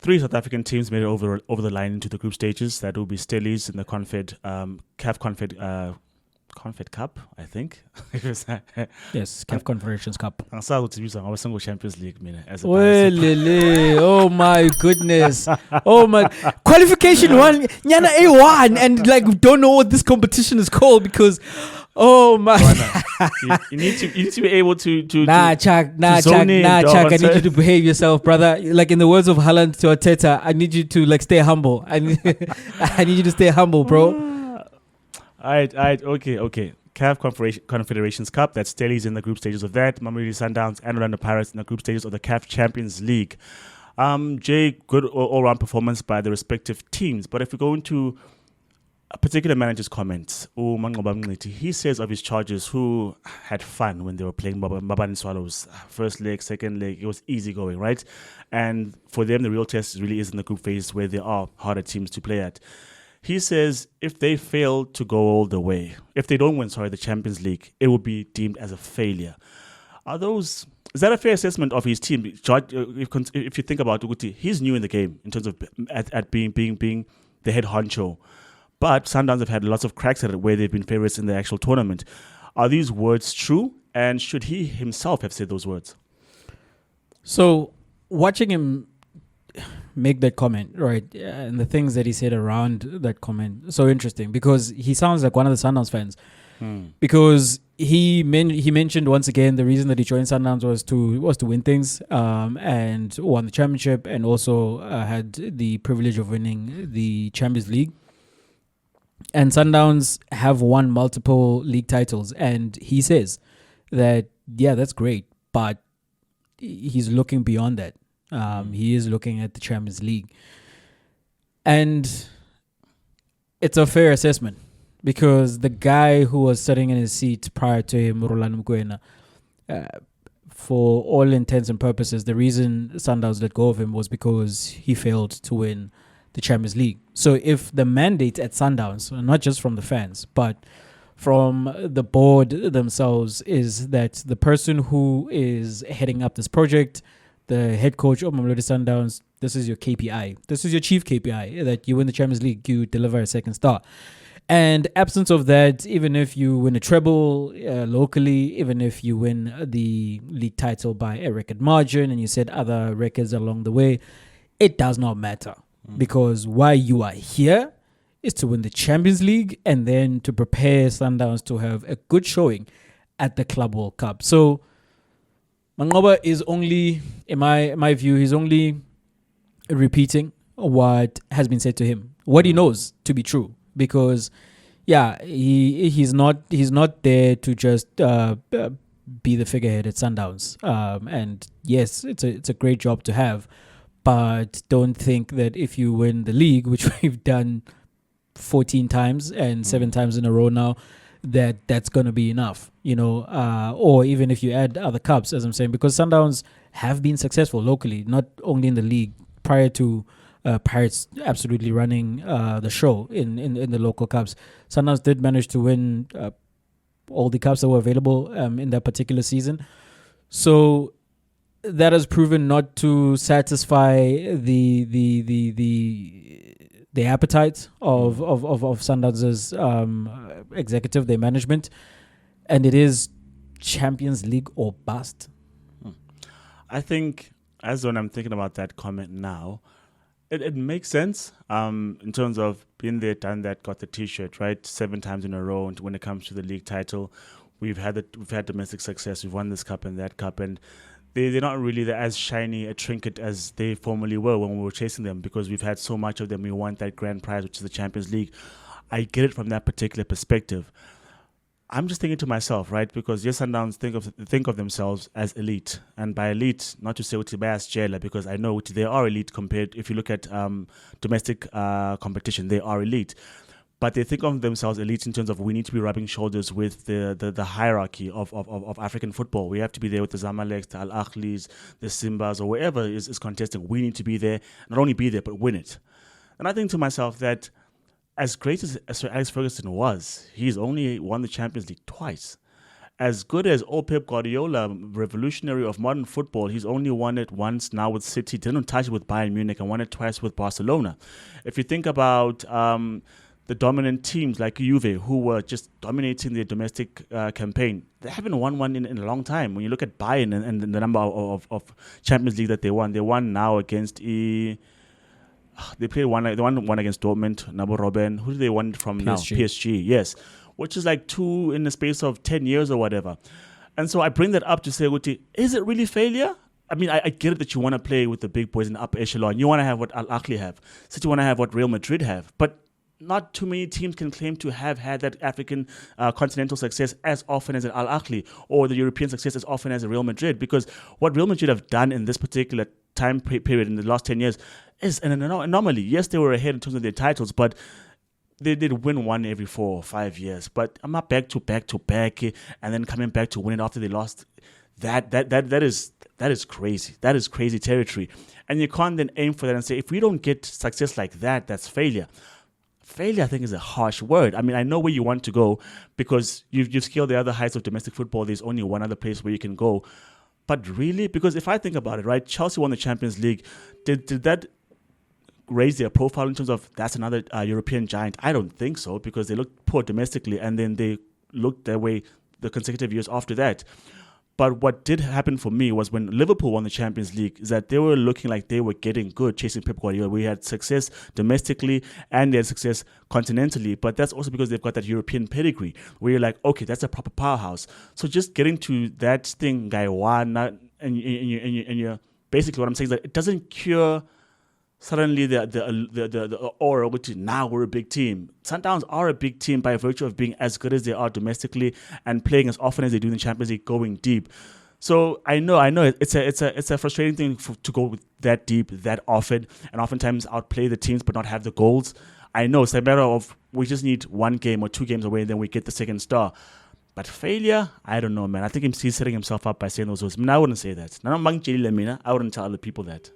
Three South African teams made it over the line into the group stages. That will be Stellies in the CAF Confed Cup, I think. Yes, CAF Confederations Cup. I saw what use our single Champions League as a oh my goodness. Oh my qualification one, Nyana A1, and like don't know what this competition is called because oh my you need to be able to Chuck, I need you to behave yourself, brother. Like in the words of Haaland to Arteta, I need you to like stay humble. I need you to stay humble, bro. All right, okay. CAF Confederations Cup, that's Stellies in the group stages of that. Mamelodi Sundowns and Orlando Pirates in the group stages of the CAF Champions League. Jay, good all-round performance by the respective teams. But if we go into a particular manager's comments, Manqoba Mnqithi, he says of his charges who had fun when they were playing Mbabane Swallows. First leg, second leg, it was easy going, right? And for them, the real test really is in the group phase where there are harder teams to play at. He says if they fail to go all the way, if they don't win, the Champions League, it will be deemed as a failure. Is that a fair assessment of his team? If you think about Uguti, he's new in the game in terms of at being the head honcho. But Sundowns have had lots of cracks at it where they've been favorites in the actual tournament. Are these words true? And should he himself have said those words? So watching him make that comment, right, and the things that he said around that comment, so interesting because he sounds like one of the Sundowns fans. Because he mentioned once again the reason that he joined Sundowns was to win things, and won the championship, and also had the privilege of winning the Champions League. And Sundowns have won multiple league titles, and he says that that's great, but he's looking beyond that. He is looking at the Champions League. And it's a fair assessment because the guy who was sitting in his seat prior to him, Rulani, for all intents and purposes, the reason Sundowns let go of him was because he failed to win the Champions League. So if the mandate at Sundowns, not just from the fans, but from the board themselves, is that the person who is heading up this project, the head coach of Mamelodi Sundowns, this is your KPI. This is your chief KPI, that you win the Champions League, you deliver a second star. And absence of that, even if you win a treble locally, even if you win the league title by a record margin and you set other records along the way, it does not matter. Because why you are here is to win the Champions League and then to prepare Sundowns to have a good showing at the Club World Cup. So Manqoba is only, in my view, he's only repeating what has been said to him, what he knows to be true. Because, he's not there to just be the figurehead at Sundowns. And yes, it's a great job to have, but don't think that if you win the league, which we've done 14 times and 7 times in a row now, that's going to be enough, or even if you add other cups, as I'm saying, because Sundowns have been successful locally, not only in the league, prior to Pirates absolutely running the show in the local cups. Sundowns did manage to win all the cups that were available in that particular season. So that has proven not to satisfy the appetite of Sundowns' executive, their management, and it is Champions League or bust. I think, as when I'm thinking about that comment now, it makes sense in terms of being there, done that, got the T-shirt, right? 7 times in a row. And when it comes to the league title, we've had domestic success. We've won this cup and that cup, and they're not really as shiny a trinket as they formerly were when we were chasing them, because we've had so much of them. We want that grand prize, which is the Champions League. I get it from that particular perspective. I'm just thinking to myself, right? Because yes, Sundowns think of themselves as elite, and by elite, not to say Utibayas Jela, because I know they are elite compared. If you look at domestic competition, they are elite. But they think of themselves elite in terms of we need to be rubbing shoulders with the hierarchy of African football. We have to be there with the Zamaleks, the Al Ahlis, the Simbas, or wherever is contesting. We need to be there, not only be there, but win it. And I think to myself that as great as Sir Alex Ferguson was, he's only won the Champions League twice. as good as old Pep Guardiola, revolutionary of modern football, he's only won it once now with City, didn't touch it with Bayern Munich, and won it twice with Barcelona. If you think about the dominant teams like Juve, who were just dominating their domestic campaign, they haven't won one in a long time. When you look at Bayern and the number of Champions League that they won now against they played one against Dortmund, Nabo Robben. Who do they won from PSG. now? PSG, yes. Which is like 2 in the space of 10 years or whatever. And so I bring that up to say, is it really failure? I mean, I get it that you want to play with the big boys in the upper echelon. You want to have what Al Ahly have. So you want to have what Real Madrid have. But not too many teams can claim to have had that African continental success as often as an Al Ahly, or the European success as often as a Real Madrid. Because what Real Madrid have done in this particular time period in the last 10 years is an anomaly. Yes, they were ahead in terms of their titles, but they did win one every 4 or 5 years. But I'm not back to back, and then coming back to win it after they lost. That is crazy. That is crazy territory. And you can't then aim for that and say, if we don't get success like that, that's failure. Failure, I think, is a harsh word. I mean, I know where you want to go because you've scaled the other heights of domestic football. There's only one other place where you can go. But really, because if I think about it, right, Chelsea won the Champions League. Did that raise their profile in terms of that's another European giant? I don't think so, because they looked poor domestically and then they looked their way the consecutive years after that. But what did happen for me was when Liverpool won the Champions League, is that they were looking like they were getting good, chasing Pep Guardiola. We had success domestically and they had success continentally, but that's also because they've got that European pedigree where you're like, okay, that's a proper powerhouse. So just getting to that thing, guy one, and you're basically, what I'm saying is that it doesn't cure suddenly the aura, which is now we're a big team. Sundowns are a big team by virtue of being as good as they are domestically and playing as often as they do in the Champions League, going deep. So I know it's a frustrating thing to go with that deep, that often, and oftentimes outplay the teams but not have the goals. I know it's a matter of we just need 1 game or 2 games away and then we get the second star. But failure, I don't know, man. I think he's setting himself up by saying those words. I wouldn't say that. I wouldn't tell other people that.